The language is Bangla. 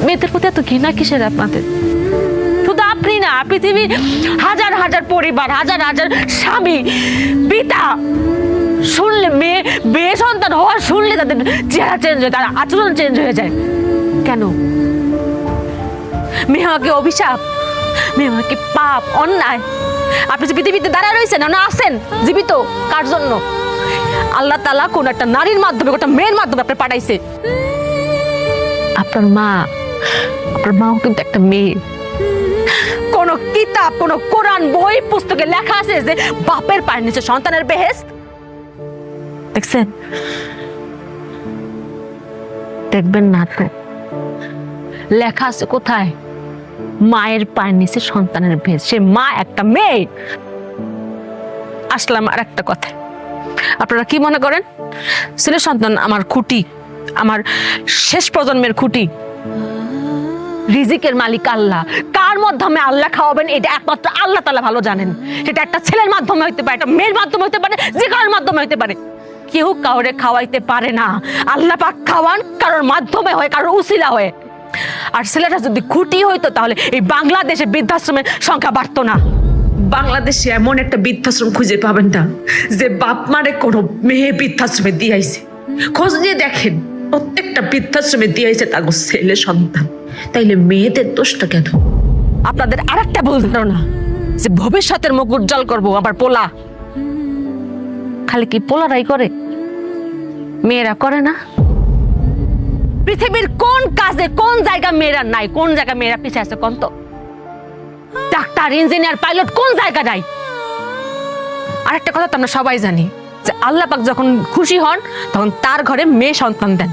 মেয়েদের প্রতি এত ঘৃণা কিসের আপনাদের? শুধু আপনি না, পৃথিবীর হাজার হাজার পরিবার, হাজার হাজার স্বামী, পিতা শুনলে মেয়ে সন্তান হওয়ার শুনলে তাদের চেহারা চেঞ্জ হয়, তার আচরণ চেঞ্জ হয়ে যায়। কেন? মেয়ে হওয়াকে অভিশাপ, মেয়ে হওয়াকে পাপ, অন্যায়? আপনি যে পৃথিবীতে দাঁড়ায় রয়েছেন না আছেন জীবিত, কার জন্য? আল্লাহ তাআলা কোন একটা নারীর মাধ্যমে, একটা মেয়ের মাধ্যমে আপনি পাঠাইছে। আপনার মাও কিন্তু একটা মেয়ে। কোন কিতাব, কোন কোরআন বই পুস্তকে লেখা আছে যে বাপের পায়ের নিচে সন্তানের বেহেশত? দেখছেন? দেখবেন না তো, লেখা আছে কোথায়? মায়ের পায়ের নিচে সন্তানের বেহেশত। সে মা একটা মেয়ে। আসলাম আর একটা কথা, আপনারা কি মনে করেন ছেলে সন্তান আমার খুঁটি, আমার শেষ প্রজন্মের খুঁটি? রিজিকের মালিক আল্লাহ। কার মাধ্যমে আল্লাহ খাওয়াবেন এটা একমাত্র আল্লাহ তাআলা ভালো জানেন। সেটা একটা ছেলের মাধ্যমে হইতে পারে, একটা মেয়ের মাধ্যমে হইতে পারে, যে কারোর মাধ্যমে হইতে পারে। কেউ কাউরে খাওয়াইতে পারে না। আল্লাহ পাক খাওয়ান কারোর মাধ্যমে হয়, কারোর উসিলা হয়। আর ছেলেটা যদি খুঁটি হইতো তাহলে এই বাংলাদেশে বৃদ্ধাশ্রমের সংখ্যা বাড়তো না। বাংলাদেশে এমন একটা বৃদ্ধাশ্রম খুঁজে পাবেন না যে বাপ মারে কোনো মেয়ে বৃদ্ধাশ্রমে দিয়েছে। খোঁজ নিয়ে দেখেন, প্রত্যেকটা বৃদ্ধাশ্রমে দিয়েছে তার ছেলে সন্তান। তাইলে মেয়েদের দোষটা কেন? আপনাদের আরেকটা ভুল ধারণা যে ভবিষ্যতের মুখ উজ্জ্বল করবো আবার পোলা। খালি কি পোলারাই করে? মেয়েরা করে না? পৃথিবীর কোন কাজে, কোন জায়গা মেয়েরা নাই? কোন জায়গা মেয়েরা পিছিয়ে আছে কোন তো? ডাক্তার, ইঞ্জিনিয়ার, পাইলট কোন জায়গা নাই? আরেকটা কথা তো আমরা সবাই জানি যে আল্লাহ পাক যখন খুশি হন তখন তার ঘরে মেয়ে সন্তান দেন।